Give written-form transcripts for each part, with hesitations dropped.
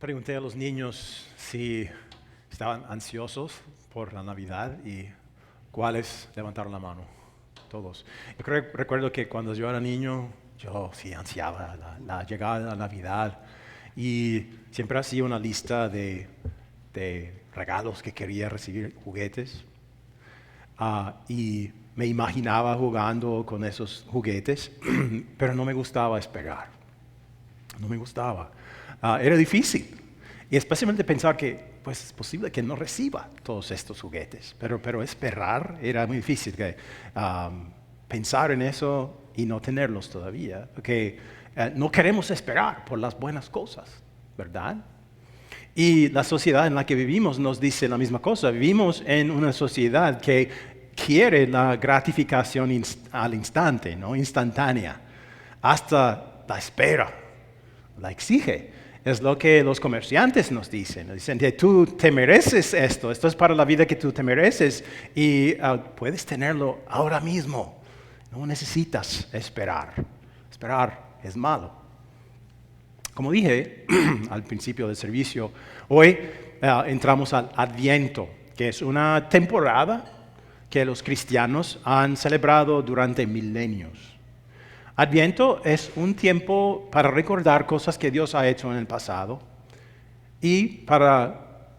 Pregunté a los niños si estaban ansiosos por la Navidad y cuáles levantaron la mano. Todos. Recuerdo que cuando yo era niño, yo sí ansiaba la llegada de la Navidad y siempre hacía una lista de regalos que quería recibir, juguetes. Y me imaginaba jugando con esos juguetes, pero no me gustaba esperar. No me gustaba. Era difícil. Y especialmente pensar que pues es posible que no reciba todos estos juguetes. Pero esperar era muy difícil. Pensar en eso y no tenerlos todavía. Porque no queremos esperar por las buenas cosas, ¿verdad? Y la sociedad en la que vivimos nos dice la misma cosa. Vivimos en una sociedad que quiere la gratificación al instante, ¿no? Instantánea. Hasta la espera la exige. Es lo que los comerciantes nos dicen. Dicen que tú te mereces esto es para la vida que tú te mereces y puedes tenerlo ahora mismo. No necesitas esperar. Esperar es malo. Como dije al principio del servicio, hoy entramos al Adviento, que es una temporada que los cristianos han celebrado durante milenios. Adviento es un tiempo para recordar cosas que Dios ha hecho en el pasado y para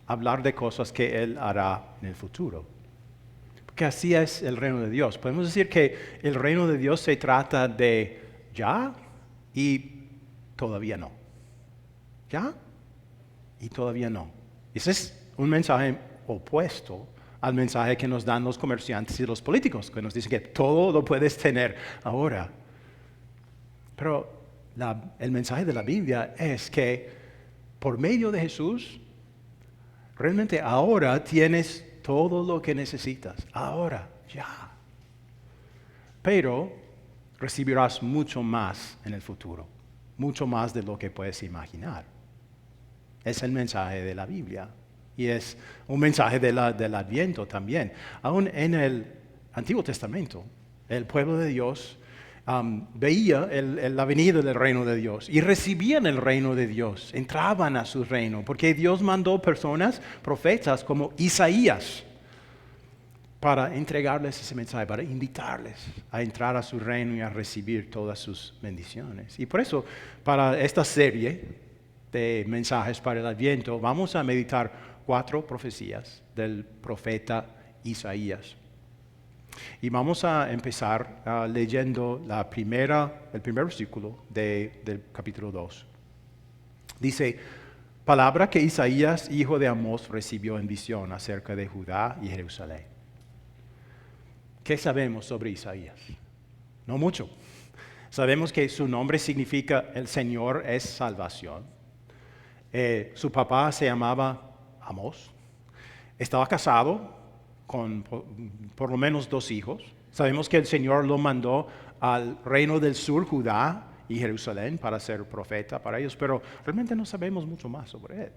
hablar de cosas que Él hará en el futuro. Porque así es el reino de Dios. Podemos decir que el reino de Dios se trata de ya y todavía no. ¿Ya? Y todavía no. Ese es un mensaje opuesto al mensaje que nos dan los comerciantes y los políticos, que nos dicen que todo lo puedes tener ahora. Pero el mensaje de la Biblia es que por medio de Jesús, realmente ahora tienes todo lo que necesitas. Ahora, ya. Pero recibirás mucho más en el futuro. Mucho más de lo que puedes imaginar. Es el mensaje de la Biblia. Y es un mensaje del Adviento también. Aún en el Antiguo Testamento, el pueblo de Dios veía la venida del reino de Dios y recibían el reino de Dios, entraban a su reino, porque Dios mandó personas, profetas como Isaías, para entregarles ese mensaje, para invitarles a entrar a su reino y a recibir todas sus bendiciones. Y por eso, para esta serie de mensajes para el Adviento, vamos a meditar 4 profecías del profeta Isaías. Y vamos a empezar leyendo el primer versículo del capítulo 2. Dice, palabra que Isaías, hijo de Amós, recibió en visión acerca de Judá y Jerusalén. ¿Qué sabemos sobre Isaías? No mucho. Sabemos que su nombre significa el Señor es salvación. Su papá se llamaba Amós. Estaba casado con por lo menos 2 hijos. Sabemos que el Señor lo mandó al reino del sur, Judá y Jerusalén, para ser profeta para ellos, pero realmente no sabemos mucho más sobre él.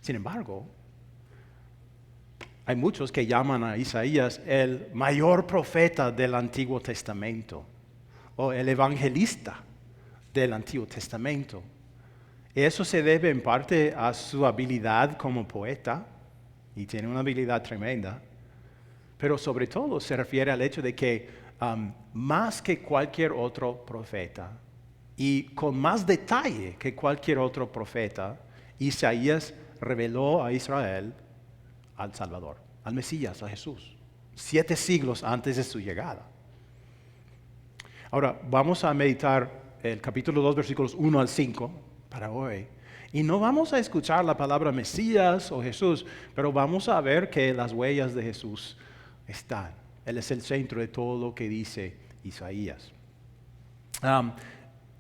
Sin embargo, hay muchos que llaman a Isaías el mayor profeta del Antiguo Testamento o el evangelista del Antiguo Testamento. Eso se debe en parte a su habilidad como poeta, y tiene una habilidad tremenda, pero sobre todo se refiere al hecho de que más que cualquier otro profeta, y con más detalle que cualquier otro profeta, Isaías reveló a Israel al Salvador, al Mesías, a Jesús, 7 siglos antes de su llegada. Ahora, vamos a meditar el capítulo 2, versículos 1 al 5, para hoy. Y no vamos a escuchar la palabra Mesías o Jesús, pero vamos a ver que las huellas de Jesús están. Él es el centro de todo lo que dice Isaías.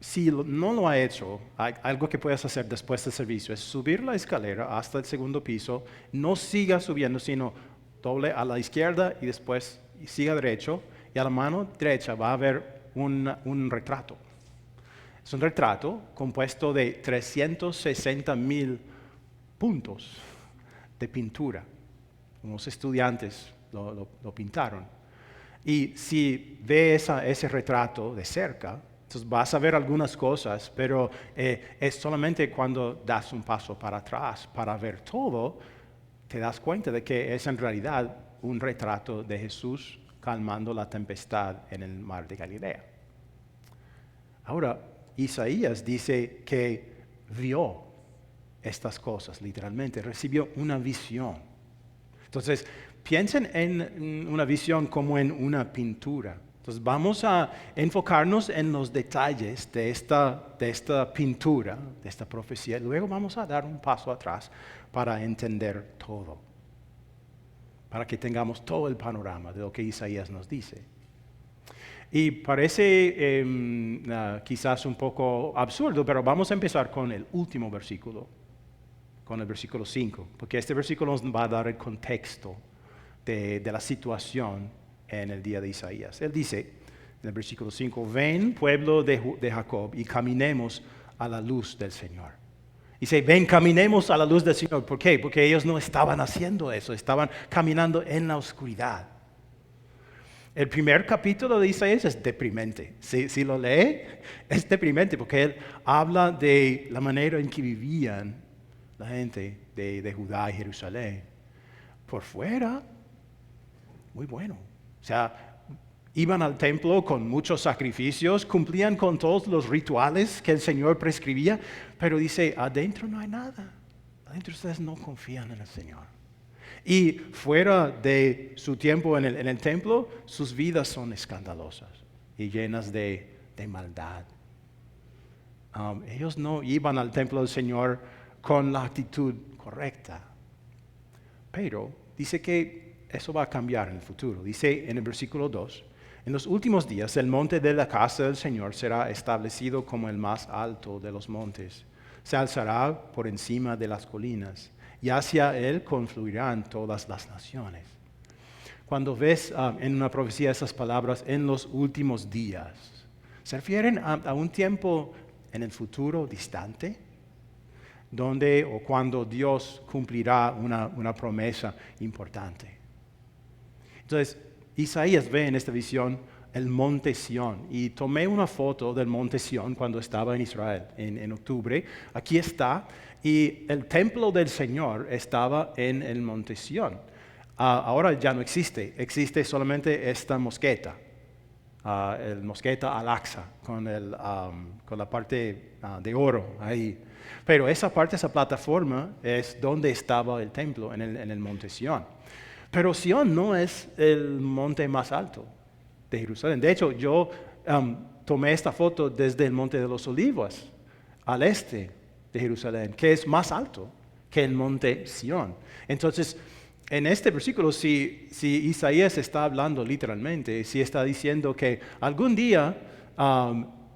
Si no lo ha hecho, algo que puedes hacer después del servicio es subir la escalera hasta el segundo piso. No siga subiendo, sino doble a la izquierda y después siga derecho. Y a la mano derecha va a haber un retrato. Es un retrato compuesto de 360,000 puntos de pintura. Unos estudiantes lo pintaron. Y si ve ese retrato de cerca, Entonces vas a ver algunas cosas, pero es solamente cuando das un paso para atrás para ver todo, te das cuenta de que es en realidad un retrato de Jesús calmando la tempestad en el mar de Galilea. Ahora, Isaías dice que vio estas cosas, literalmente, recibió una visión. Entonces, piensen en una visión como en una pintura. Entonces, vamos a enfocarnos en los detalles de esta pintura, de esta profecía. Luego vamos a dar un paso atrás para entender todo, para que tengamos todo el panorama de lo que Isaías nos dice. Y parece quizás un poco absurdo, pero vamos a empezar con el último versículo, con el versículo 5, porque este versículo nos va a dar el contexto de la situación en el día de Isaías. Él dice en el versículo 5, ven pueblo de Jacob y caminemos a la luz del Señor. Dice, ven, caminemos a la luz del Señor. ¿Por qué? Porque ellos no estaban haciendo eso, estaban caminando en la oscuridad. El primer capítulo de Isaías es deprimente. Si lo lee, es deprimente porque él habla de la manera en que vivían la gente de Judá y Jerusalén. Por fuera, muy bueno. O sea, iban al templo con muchos sacrificios, cumplían con todos los rituales que el Señor prescribía, pero dice, adentro no hay nada. Adentro ustedes no confían en el Señor. Y fuera de su tiempo en el templo, sus vidas son escandalosas y llenas de maldad. Ellos no iban al templo del Señor con la actitud correcta. Pero dice que eso va a cambiar en el futuro. Dice en el versículo 2, en los últimos días el monte de la casa del Señor será establecido como el más alto de los montes. Se alzará por encima de las colinas. Y hacia él confluirán todas las naciones. Cuando ves en una profecía esas palabras, en los últimos días, se refieren a un tiempo en el futuro distante, donde o cuando Dios cumplirá una promesa importante. Entonces, Isaías ve en esta visión el monte Sión, y tomé una foto del monte Sión cuando estaba en Israel en octubre. Aquí está. Y el templo del Señor estaba en el monte Sión. Ahora ya no existe solamente esta mosqueta, el mosqueta Al-Aqsa, con la parte de oro ahí. Pero esa plataforma es donde estaba el templo, en el monte Sión. Pero Sión no es el monte más alto de Jerusalén. De hecho, yo tomé esta foto desde el monte de los Olivos, al este de Jerusalén, que es más alto que el monte Sión. Entonces, en este versículo, si Isaías está hablando literalmente, si está diciendo que algún día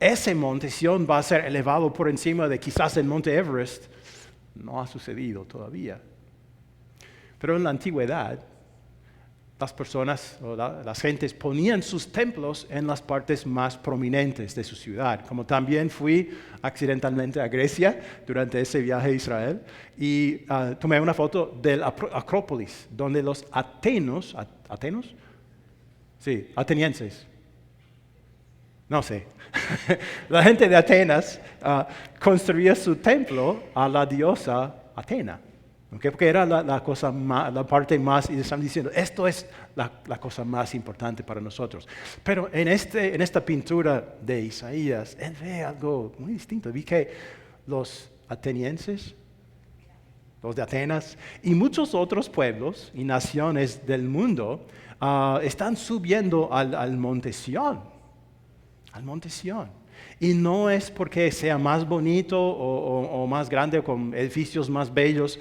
ese monte Sión va a ser elevado por encima de quizás el monte Everest, no ha sucedido todavía. Pero en la antigüedad, las personas o las gentes ponían sus templos en las partes más prominentes de su ciudad. Como también fui accidentalmente a Grecia durante ese viaje a Israel y tomé una foto del Acrópolis, donde los atenienses, no sé, la gente de Atenas construía su templo a la diosa Atena. Okay, porque era la parte más, y están diciendo, esto es la cosa más importante para nosotros. Pero en esta pintura de Isaías, él ve algo muy distinto. Vi que los atenienses, los de Atenas, y muchos otros pueblos y naciones del mundo están subiendo al monte Sión. Al monte Sión. Y no es porque sea más bonito o más grande o con edificios más bellos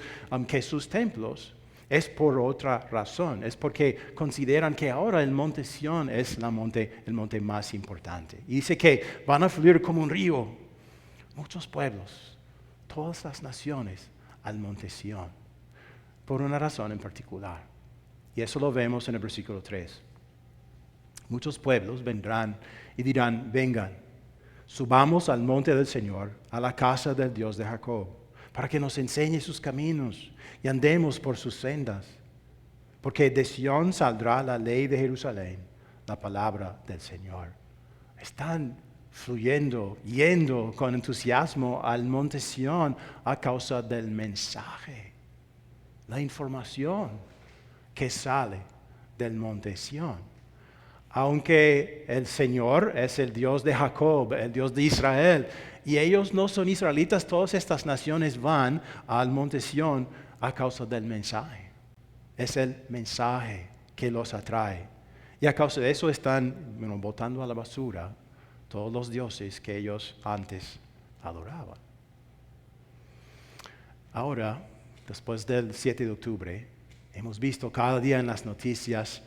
que sus templos. Es por otra razón. Es porque consideran que ahora el monte Sión es el monte más importante. Y dice que van a fluir como un río muchos pueblos, todas las naciones al monte Sión. Por una razón en particular. Y eso lo vemos en el versículo 3. Muchos pueblos vendrán y dirán, vengan. Subamos al monte del Señor, a la casa del Dios de Jacob, para que nos enseñe sus caminos y andemos por sus sendas. Porque de Sión saldrá la ley de Jerusalén, la palabra del Señor. Están fluyendo, yendo con entusiasmo al monte Sión a causa del mensaje, la información que sale del monte Sión. Aunque el Señor es el Dios de Jacob, el Dios de Israel, y ellos no son israelitas, todas estas naciones van al monte Sión a causa del mensaje. Es el mensaje que los atrae. Y a causa de eso están botando a la basura todos los dioses que ellos antes adoraban. Ahora, después del 7 de octubre, hemos visto cada día en las noticias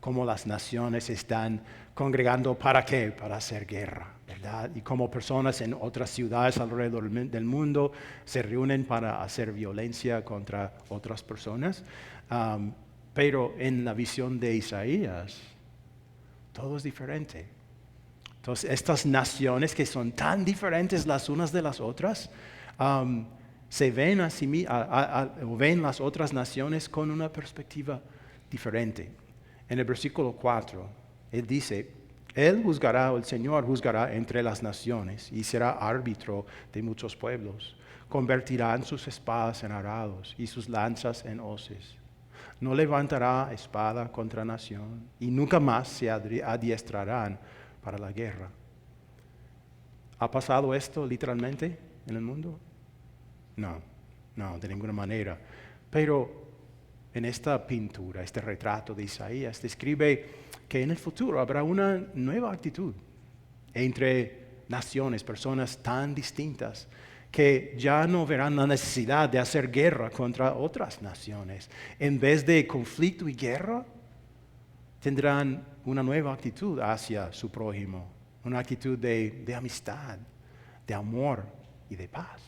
cómo las naciones están congregando ¿para qué? Para hacer guerra, ¿verdad? Y cómo personas en otras ciudades alrededor del mundo se reúnen para hacer violencia contra otras personas. Pero en la visión de Isaías, todo es diferente. Entonces, estas naciones que son tan diferentes las unas de las otras, se ven ven las otras naciones con una perspectiva diferente. En el versículo 4, él dice, el Señor juzgará entre las naciones y será árbitro de muchos pueblos. Convertirán sus espadas en arados y sus lanzas en hoces. No levantará espada contra nación y nunca más se adiestrarán para la guerra. ¿Ha pasado esto literalmente en el mundo? No, de ninguna manera. Pero en esta pintura, este retrato de Isaías, describe que en el futuro habrá una nueva actitud entre naciones, personas tan distintas, que ya no verán la necesidad de hacer guerra contra otras naciones. En vez de conflicto y guerra, tendrán una nueva actitud hacia su prójimo, una actitud de amistad, de amor y de paz.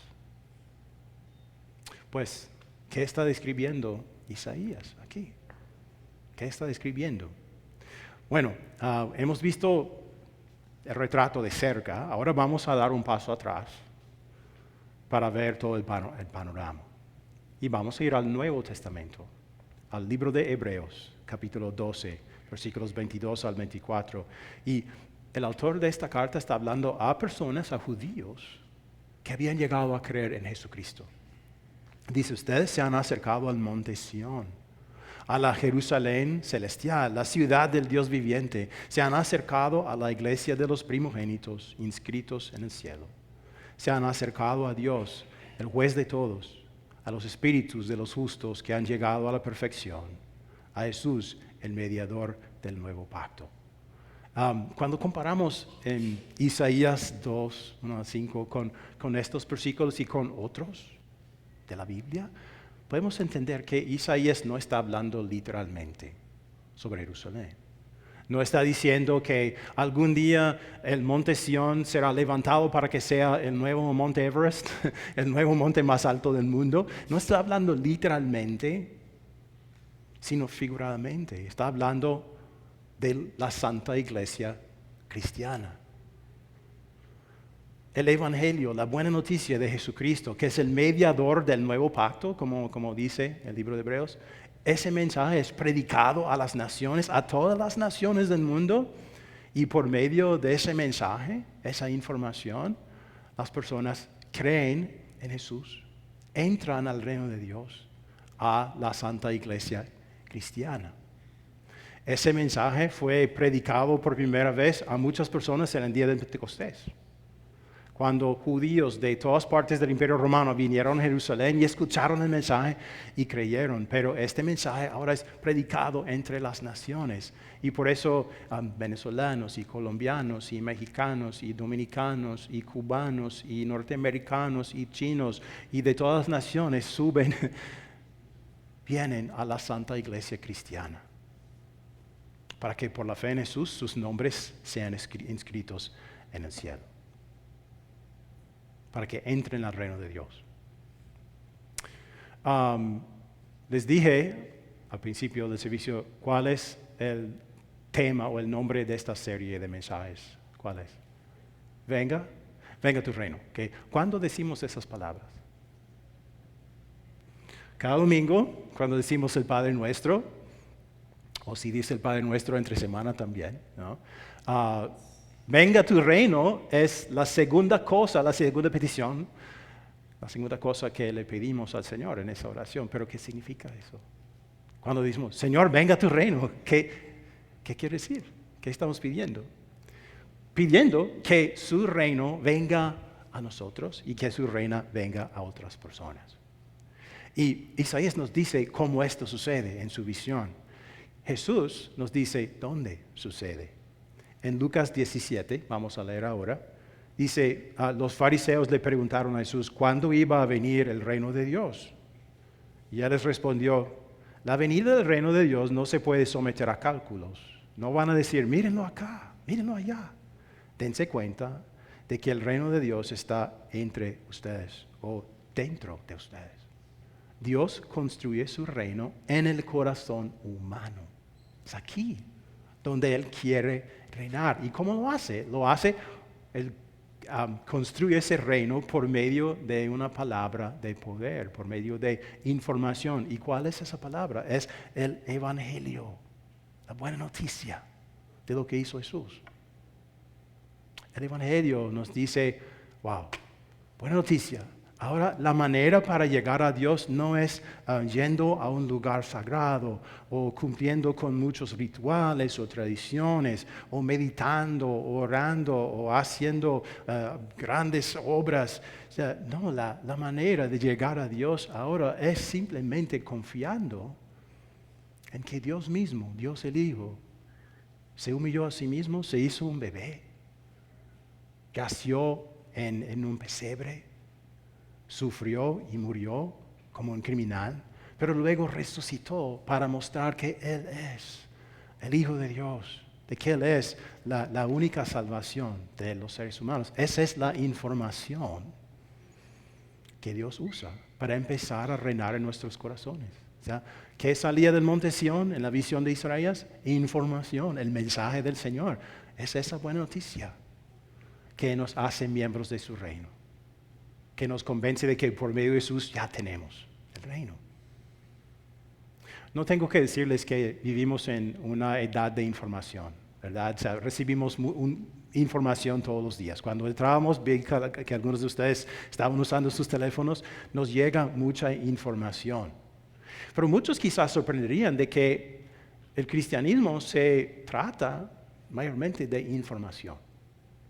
Pues, ¿qué está describiendo Isaías aquí? ¿Qué está describiendo? Bueno, hemos visto el retrato de cerca, ahora vamos a dar un paso atrás para ver todo el panorama. Y vamos a ir al Nuevo Testamento, al libro de Hebreos, capítulo 12, versículos 22 al 24. Y el autor de esta carta está hablando a personas, a judíos, que habían llegado a creer en Jesucristo. Dice, ustedes se han acercado al monte Sión, a la Jerusalén celestial, la ciudad del Dios viviente. Se han acercado a la iglesia de los primogénitos inscritos en el cielo. Se han acercado a Dios, el juez de todos, a los espíritus de los justos que han llegado a la perfección, a Jesús, el mediador del nuevo pacto. Cuando comparamos en Isaías 2, 1 a 5 con estos versículos y con otros de la Biblia, podemos entender que Isaías no está hablando literalmente sobre Jerusalén. No está diciendo que algún día el monte Sión será levantado para que sea el nuevo monte Everest, el nuevo monte más alto del mundo. No está hablando literalmente, sino figuradamente. Está hablando de la Santa Iglesia cristiana. El Evangelio, la buena noticia de Jesucristo, que es el mediador del nuevo pacto, como dice el libro de Hebreos, ese mensaje es predicado a las naciones, a todas las naciones del mundo, y por medio de ese mensaje, esa información, las personas creen en Jesús, entran al reino de Dios, a la Santa Iglesia cristiana. Ese mensaje fue predicado por primera vez a muchas personas en el día de Pentecostés, cuando judíos de todas partes del Imperio Romano vinieron a Jerusalén y escucharon el mensaje y creyeron. Pero este mensaje ahora es predicado entre las naciones. Y por eso venezolanos y colombianos y mexicanos y dominicanos y cubanos y norteamericanos y chinos y de todas las naciones vienen a la Santa Iglesia cristiana, para que por la fe en Jesús sus nombres sean inscritos en el cielo, para que entren al reino de Dios. Les dije al principio del servicio cuál es el tema o el nombre de esta serie de mensajes. ¿Cuál es? Venga tu reino. ¿Okay? ¿Cuándo decimos esas palabras? Cada domingo, cuando decimos el Padre Nuestro, o si dice el Padre Nuestro entre semana también, ¿no? Venga tu reino es la segunda cosa, la segunda petición, la segunda cosa que le pedimos al Señor en esa oración. Pero ¿qué significa eso? Cuando decimos, Señor, venga tu reino, ¿qué quiere decir? ¿Qué estamos pidiendo? Pidiendo que su reino venga a nosotros y que su reina venga a otras personas. Y Isaías nos dice cómo esto sucede en su visión. Jesús nos dice dónde sucede. En Lucas 17, vamos a leer ahora, dice, los fariseos le preguntaron a Jesús, ¿cuándo iba a venir el reino de Dios? Y él les respondió, la venida del reino de Dios no se puede someter a cálculos. No van a decir, mírenlo acá, mírenlo allá. Dense cuenta de que el reino de Dios está entre ustedes o dentro de ustedes. Dios construye su reino en el corazón humano. Es aquí donde Él quiere reinar. ¿Y cómo lo hace? Lo hace, Él construye ese reino por medio de una palabra de poder, por medio de información. ¿Y cuál es esa palabra? Es el Evangelio, la buena noticia de lo que hizo Jesús. El Evangelio nos dice, wow, buena noticia. Ahora la manera para llegar a Dios no es yendo a un lugar sagrado o cumpliendo con muchos rituales o tradiciones o meditando o orando o haciendo grandes obras. O sea, no, la manera de llegar a Dios ahora es simplemente confiando en que Dios mismo, Dios el Hijo, se humilló a sí mismo, se hizo un bebé, nació en un pesebre, sufrió y murió como un criminal, pero luego resucitó para mostrar que Él es el Hijo de Dios, de que Él es la única salvación de los seres humanos. Esa es la información que Dios usa para empezar a reinar en nuestros corazones. O sea, ¿qué salía del monte Sión en la visión de Isaías? Información, el mensaje del Señor. Es esa buena noticia que nos hace miembros de su reino, que nos convence de que por medio de Jesús ya tenemos el reino. No tengo que decirles que vivimos en una edad de información, ¿verdad? O sea, recibimos información todos los días. Cuando entrábamos, vi que algunos de ustedes estaban usando sus teléfonos, nos llega mucha información. Pero muchos quizás sorprenderían de que el cristianismo se trata mayormente de información.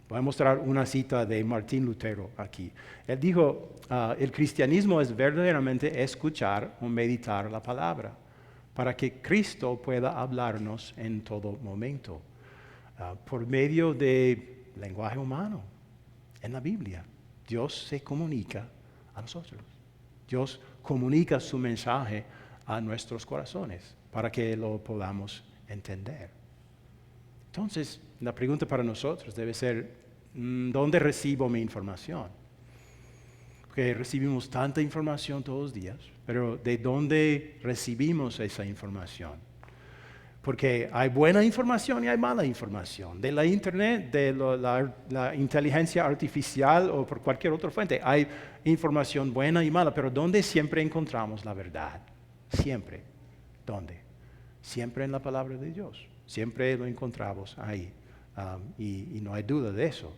Voy a mostrar una cita de Martín Lutero aquí. Él dijo, el cristianismo es verdaderamente escuchar o meditar la palabra para que Cristo pueda hablarnos en todo momento, por medio de lenguaje humano. En la Biblia, Dios se comunica a nosotros. Dios comunica su mensaje a nuestros corazones para que lo podamos entender. Entonces, la pregunta para nosotros debe ser, ¿dónde recibo mi información? Porque recibimos tanta información todos los días, pero ¿de dónde recibimos esa información? Porque hay buena información y hay mala información. De la internet, de la inteligencia artificial o por cualquier otra fuente, hay información buena y mala, pero ¿dónde siempre encontramos la verdad? Siempre. ¿Dónde? Siempre en la palabra de Dios. Siempre lo encontramos ahí. Y no hay duda de eso.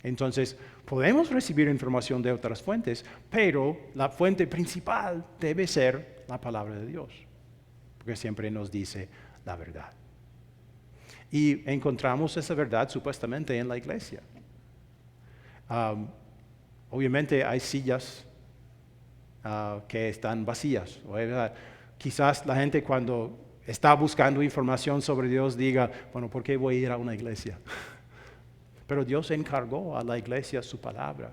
Entonces, podemos recibir información de otras fuentes, pero la fuente principal debe ser la palabra de Dios, porque siempre nos dice la verdad. Y encontramos esa verdad supuestamente en la iglesia. Obviamente hay sillas que están vacías. Quizás la gente cuando está buscando información sobre Dios diga, bueno, ¿por qué voy a ir a una iglesia? Pero Dios encargó a la iglesia su palabra.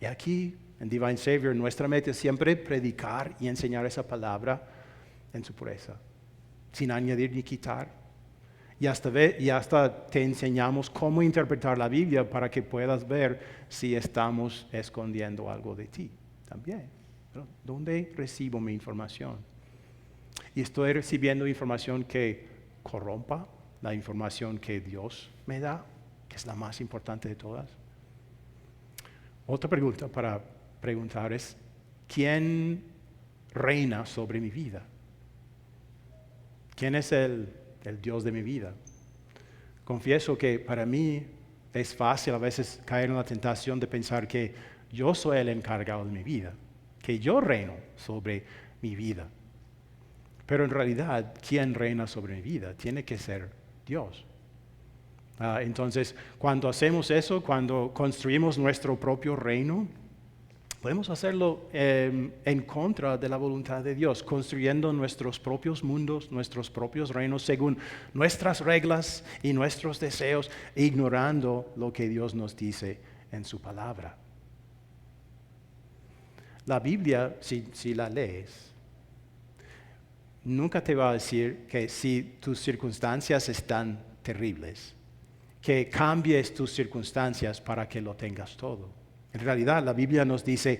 Y aquí, en Divine Savior, nuestra meta es siempre predicar y enseñar esa palabra en su pureza, sin añadir ni quitar. Y hasta te enseñamos cómo interpretar la Biblia para que puedas ver si estamos escondiendo algo de ti también. ¿Dónde recibo mi información? Y estoy recibiendo información que corrompa la información que Dios me da, que es la más importante de todas. Otra pregunta para preguntar es, ¿quién reina sobre mi vida? ¿Quién es el Dios de mi vida? Confieso que para mí es fácil a veces caer en la tentación de pensar que yo soy el encargado de mi vida, que yo reino sobre mi vida. Pero en realidad, ¿quién reina sobre mi vida? Tiene que ser Dios. Entonces, cuando hacemos eso, cuando construimos nuestro propio reino, podemos hacerlo en contra de la voluntad de Dios, construyendo nuestros propios mundos, nuestros propios reinos, según nuestras reglas y nuestros deseos, ignorando lo que Dios nos dice en su palabra. La Biblia, si la lees, nunca te va a decir que si tus circunstancias están terribles, que cambies tus circunstancias para que lo tengas todo. En realidad, la Biblia nos dice,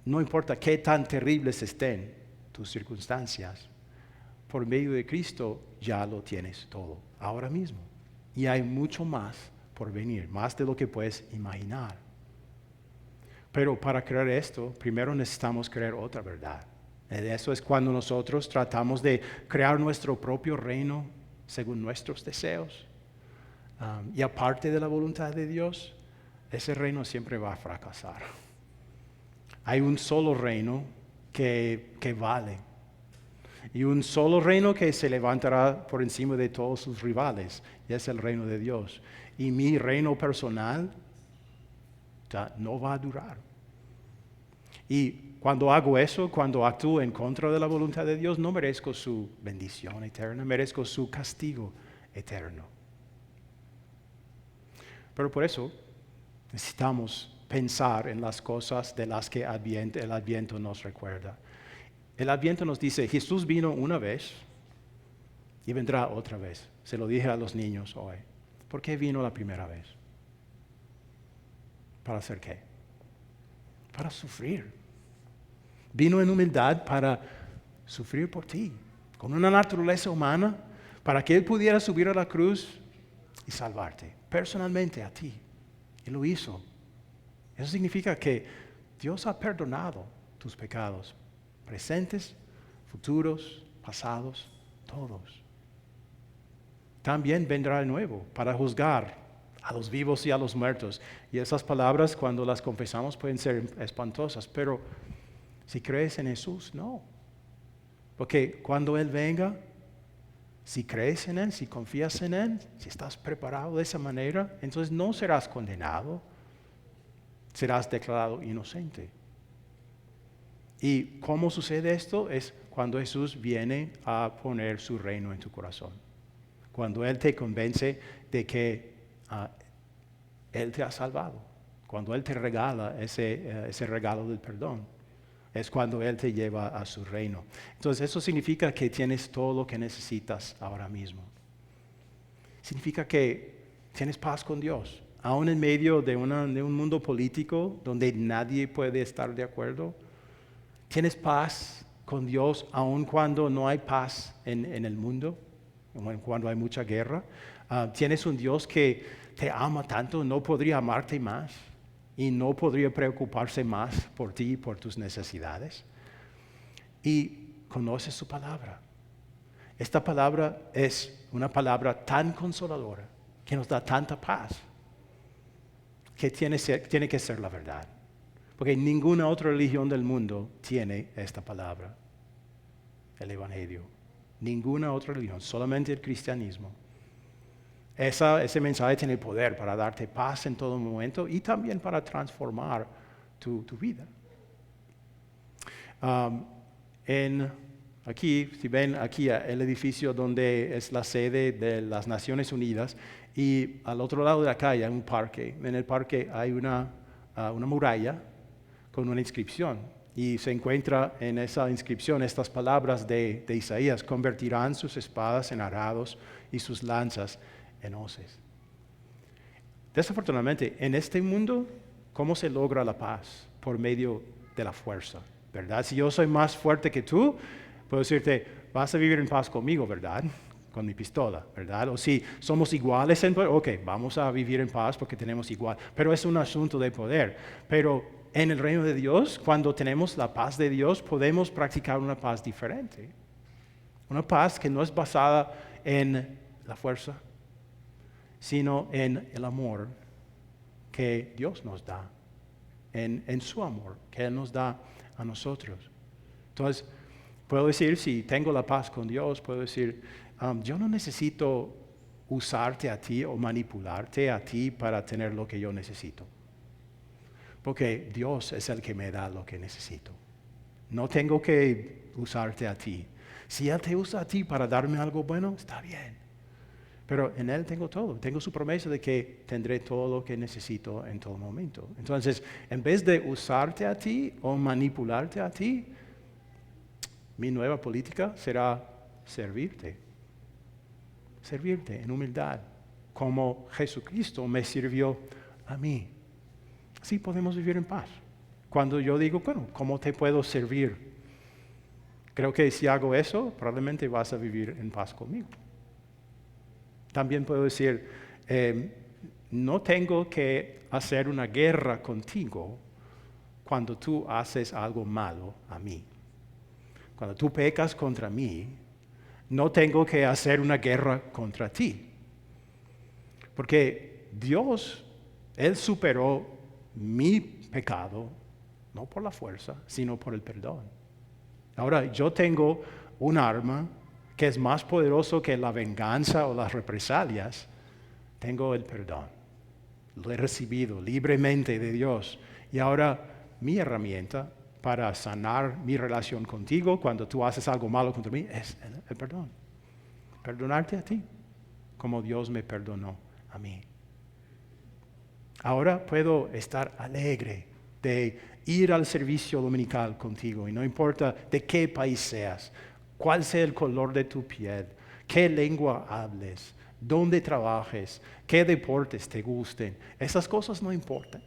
no importa qué tan terribles estén tus circunstancias, por medio de Cristo ya lo tienes todo, ahora mismo. Y hay mucho más por venir, más de lo que puedes imaginar. Pero para creer esto, primero necesitamos creer otra verdad. Eso es cuando nosotros tratamos de crear nuestro propio reino según nuestros deseos. Y aparte de la voluntad de Dios, ese reino siempre va a fracasar. Hay un solo reino que vale. Y un solo reino que se levantará por encima de todos sus rivales. Y es el reino de Dios. Y mi reino personal no va a durar. Y cuando hago eso, cuando actúo en contra de la voluntad de Dios, no merezco su bendición eterna, merezco su castigo eterno. Pero por eso necesitamos pensar en las cosas de las que el Adviento nos recuerda. El Adviento nos dice, Jesús vino una vez y vendrá otra vez. Se lo dije a los niños hoy. ¿Por qué vino la primera vez? ¿Para hacer qué? Para sufrir. Vino en humildad para sufrir por ti, con una naturaleza humana, para que Él pudiera subir a la cruz y salvarte, personalmente a ti. Y lo hizo. Eso significa que Dios ha perdonado tus pecados, presentes, futuros, pasados, todos. También vendrá de nuevo para juzgar a los vivos y a los muertos. Y esas palabras, cuando las confesamos, pueden ser espantosas, pero si crees en Jesús, no. Porque cuando Él venga, si crees en Él, si confías en Él, si estás preparado de esa manera, entonces no serás condenado, serás declarado inocente. ¿Y cómo sucede esto? Es cuando Jesús viene a poner su reino en tu corazón. Cuando Él te convence de que Él te ha salvado. Cuando Él te regala ese regalo del perdón. Es cuando Él te lleva a su reino. Entonces eso significa que tienes todo lo que necesitas ahora mismo. Significa que tienes paz con Dios. Aún en medio de un mundo político donde nadie puede estar de acuerdo. Tienes paz con Dios aun cuando no hay paz en el mundo. Cuando hay mucha guerra. Tienes un Dios que te ama tanto, no podría amarte más. Y no podría preocuparse más por ti y por tus necesidades. Y conoces su palabra. Esta palabra es una palabra tan consoladora, que nos da tanta paz, que tiene que ser la verdad. Porque ninguna otra religión del mundo tiene esta palabra, el Evangelio. Ninguna otra religión, solamente el cristianismo. Ese mensaje tiene poder para darte paz en todo momento y también para transformar tu vida. Aquí, si ven aquí el edificio donde es la sede de las Naciones Unidas, y al otro lado de la calle hay un parque. En el parque hay una muralla con una inscripción. Y se encuentra en esa inscripción estas palabras de Isaías: convertirán sus espadas en arados y sus lanzas en hoces. Desafortunadamente, en este mundo, ¿cómo se logra la paz? Por medio de la fuerza, ¿verdad? Si yo soy más fuerte que tú, puedo decirte, vas a vivir en paz conmigo, ¿verdad? Con mi pistola, ¿verdad? O si somos iguales en poder, ok, vamos a vivir en paz porque tenemos igual. Pero es un asunto de poder. Pero en el reino de Dios, cuando tenemos la paz de Dios, podemos practicar una paz diferente. Una paz que no es basada en la fuerza, sino en el amor que Dios nos da, en su amor que Él nos da a nosotros. Entonces, puedo decir, si tengo la paz con Dios, puedo decir, yo no necesito usarte a ti o manipularte a ti para tener lo que yo necesito. Porque Dios es el que me da lo que necesito. No tengo que usarte a ti. Si Él te usa a ti para darme algo bueno, está bien. Pero en Él tengo todo. Tengo su promesa de que tendré todo lo que necesito en todo momento. Entonces, en vez de usarte a ti o manipularte a ti, mi nueva política será servirte. Servirte en humildad, como Jesucristo me sirvió a mí. Así podemos vivir en paz. Cuando yo digo, bueno, ¿cómo te puedo servir? Creo que si hago eso, probablemente vas a vivir en paz conmigo. También puedo decir, no tengo que hacer una guerra contigo cuando tú haces algo malo a mí. Cuando tú pecas contra mí, no tengo que hacer una guerra contra ti. Porque Dios, Él superó mi pecado, no por la fuerza, sino por el perdón. Ahora, yo tengo un arma que es más poderoso que la venganza o las represalias. Tengo el perdón. Lo he recibido libremente de Dios. Y ahora mi herramienta para sanar mi relación contigo cuando tú haces algo malo contra mí es el perdón. Perdonarte a ti, como Dios me perdonó a mí. Ahora puedo estar alegre de ir al servicio dominical contigo y no importa de qué país seas, cuál sea el color de tu piel, qué lengua hables, dónde trabajes, qué deportes te gusten. Esas cosas no importan.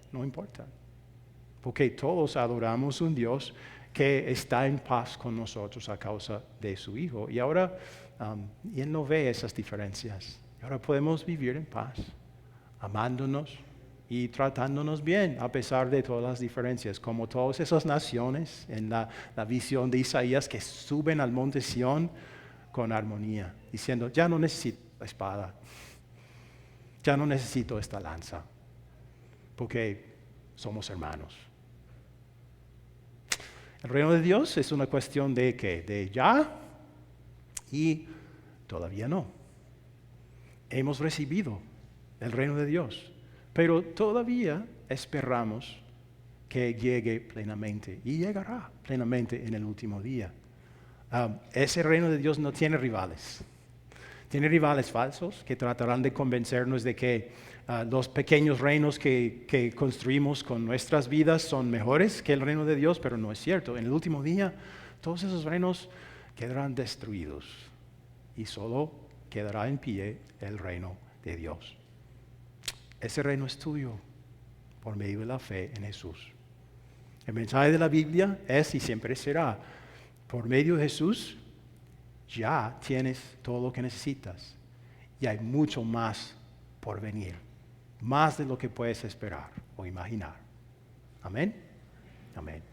Porque todos adoramos un Dios que está en paz con nosotros a causa de su Hijo. Y ahora, y Él no ve esas diferencias. Y ahora podemos vivir en paz, amándonos y tratándonos bien a pesar de todas las diferencias, como todas esas naciones en la visión de Isaías que suben al monte Sión con armonía, diciendo, ya no necesito la espada, ya no necesito esta lanza, porque somos hermanos. El reino de Dios es una cuestión de ¿qué? De ya y todavía no. Hemos recibido el reino de Dios, pero todavía esperamos que llegue plenamente y llegará plenamente en el último día. Ese reino de Dios no tiene rivales. Tiene rivales falsos que tratarán de convencernos de que los pequeños reinos que construimos con nuestras vidas son mejores que el reino de Dios, pero no es cierto. En el último día, todos esos reinos quedarán destruidos y solo quedará en pie el reino de Dios. Ese reino es tuyo por medio de la fe en Jesús. El mensaje de la Biblia es y siempre será, por medio de Jesús, ya tienes todo lo que necesitas y hay mucho más por venir, más de lo que puedes esperar o imaginar. Amén. Amén.